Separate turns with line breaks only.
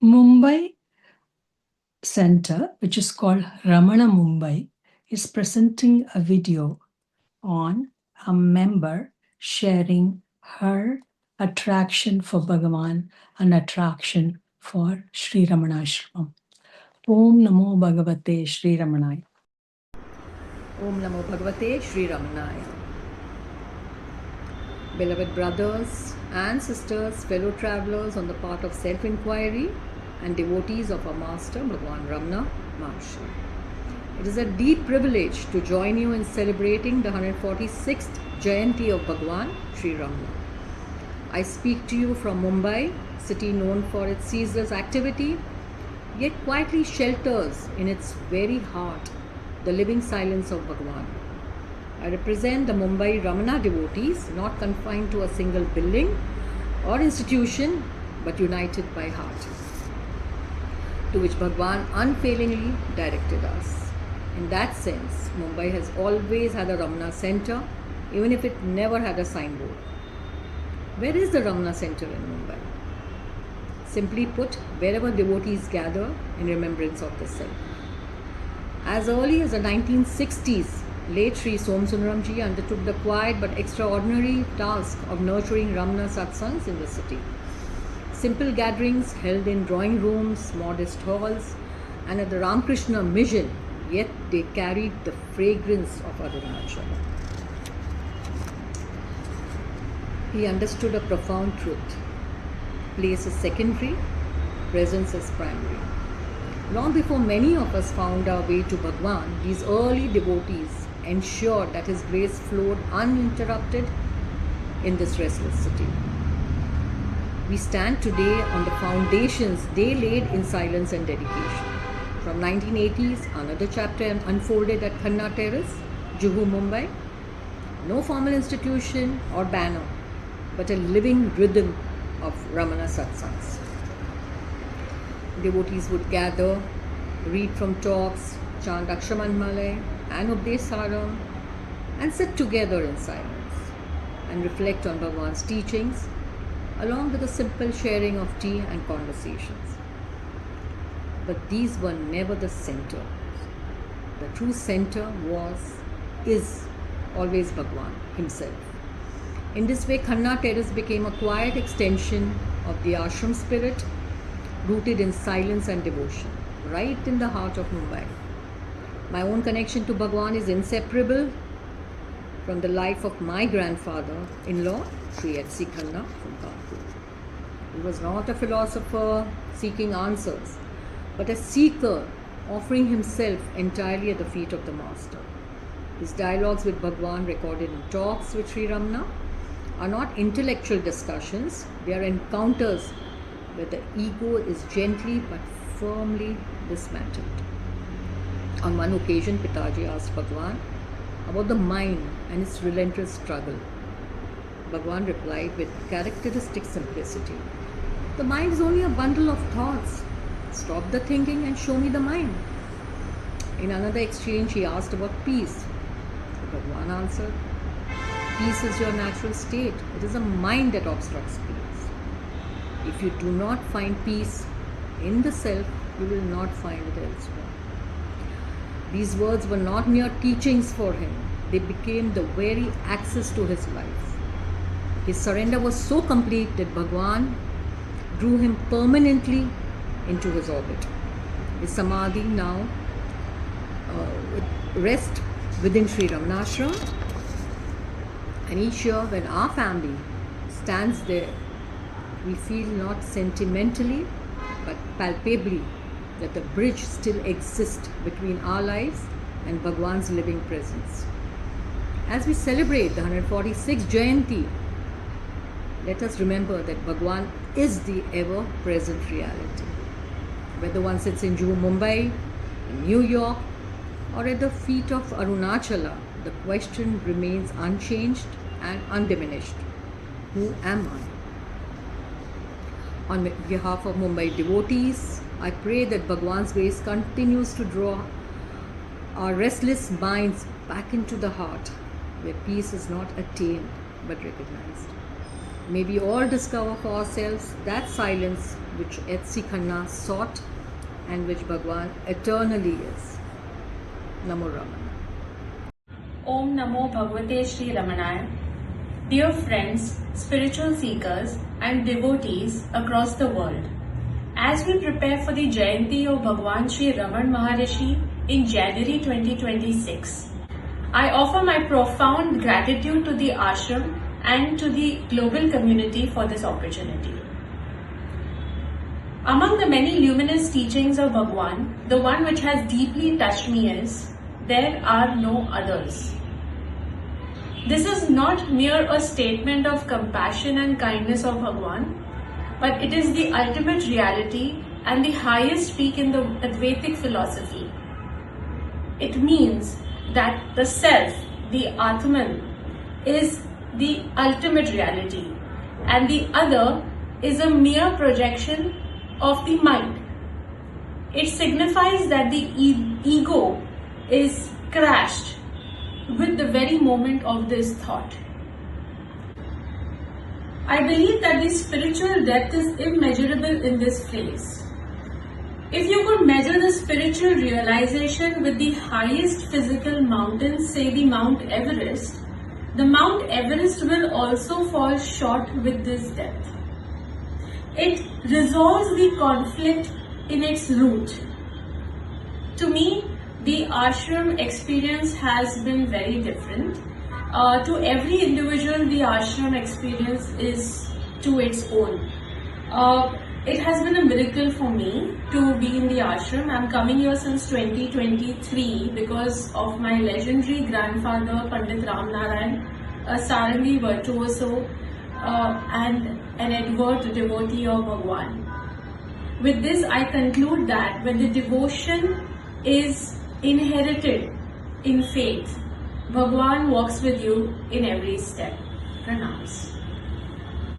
Mumbai Center, which is called Ramana Mumbai, is presenting a video on a member sharing her attraction for Bhagavan and attraction for Sri Ramanasramam. Om Namo Bhagavate Sri Ramanaya.
Om Namo Bhagavate Sri Ramanaya. Beloved brothers and sisters, fellow travelers on the path of self-inquiry and devotees of our Master Bhagavan Ramana Maharshi. It is a deep privilege to join you in celebrating the 146th Jayanthi of Bhagavan Sri Ramana. I speak to you from Mumbai, city known for its ceaseless activity, yet quietly shelters in its very heart the living silence of Bhagavan. I represent the Mumbai Ramana devotees, not confined to a single building or institution, but united by heart, to which Bhagavan unfailingly directed us. In that sense, Mumbai has always had a Ramana Center, even if it never had a signboard. Where is the Ramana Center in Mumbai? Simply put, wherever devotees gather in remembrance of the self. As early as the 1960s, late Sri Somsundaramji undertook the quiet but extraordinary task of nurturing Ramana satsangs in the city. Simple gatherings held in drawing rooms, modest halls, and at the Ramakrishna mission, yet they carried the fragrance of Arunachala. He understood a profound truth. Place is secondary, presence is primary. Long before many of us found our way to Bhagavan, these early devotees ensured that His grace flowed uninterrupted in this restless city. We stand today on the foundations they laid in silence and dedication. From 1980s, another chapter unfolded at Khanna Terrace, Juhu, Mumbai. No formal institution or banner, but a living rhythm of Ramana satsangs. Devotees would gather, read from talks, chant Akshamanmalai and Updesaram, and sit together in silence and reflect on Bhagavan's teachings, along with a simple sharing of tea and conversations. But these were never the center. The true center is always Bhagavan Himself. In this way, Khanna Terrace became a quiet extension of the ashram spirit, rooted in silence and devotion, right in the heart of Mumbai. My own connection to Bhagavan is inseparable from the life of my grandfather-in-law, Sri H.C. Khanna from Kanpur. He was not a philosopher seeking answers, but a seeker offering himself entirely at the feet of the Master. His dialogues with Bhagavan, recorded in talks with Sri Ramana, are not intellectual discussions, they are encounters where the ego is gently but firmly dismantled. On one occasion, Pitaji asked Bhagavan about the mind and its relentless struggle. Bhagavan replied with characteristic simplicity, "The mind is only a bundle of thoughts. Stop the thinking and show me the mind." In another exchange, he asked about peace. Bhagavan answered, "Peace is your natural state. It is a mind that obstructs peace. If you do not find peace in the self, you will not find it elsewhere." These words were not mere teachings for him. They became the very access to his life. His surrender was so complete that Bhagavan drew him permanently into his orbit. His samadhi now rests within Sri Ramanasramam, and each year when our family stands there, we feel not sentimentally but palpably that the bridge still exists between our lives and Bhagavan's living presence. As we celebrate the 146th Jayanthi, let us remember that Bhagavan is the ever-present reality. Whether one sits in Juhu, Mumbai, in New York, or at the feet of Arunachala, the question remains unchanged and undiminished. Who am I? On behalf of Mumbai devotees, I pray that Bhagavan's grace continues to draw our restless minds back into the heart, where peace is not attained but recognized. May we all discover for ourselves that silence which Etsi Khanna sought and which Bhagavan eternally is. Namo Ramana.
Om Namo Bhagavate Shri Ramanaya. Dear friends, spiritual seekers and devotees across the world, as we prepare for the Jayanthi of Bhagavan Shri Ramana Maharshi in January 2026, I offer my profound gratitude to the ashram and to the global community for this opportunity. Among the many luminous teachings of Bhagavan, the one which has deeply touched me is, there are no others. This is not mere a statement of compassion and kindness of Bhagavan, but it is the ultimate reality and the highest peak in the Advaitic philosophy. It means that the self, the Atman, is the ultimate reality and the other is a mere projection of the mind. It signifies that the ego is crashed with the very moment of this thought. I believe that the spiritual depth is immeasurable in this phrase. If you could measure the spiritual realization with the highest physical mountain, say the Mount Everest, the Mount Everest will also fall short with this depth. It resolves the conflict in its root. To me, the ashram experience has been very different. To every individual, the ashram experience is to its own. It has been a miracle for me to be in the ashram. I'm coming here since 2023 because of my legendary grandfather, Pandit Ramanaya, a Sarangi virtuoso and an advert devotee of Bhagavan. With this, I conclude that when the devotion is inherited in faith, Bhagavan walks with you in every step. Pranams.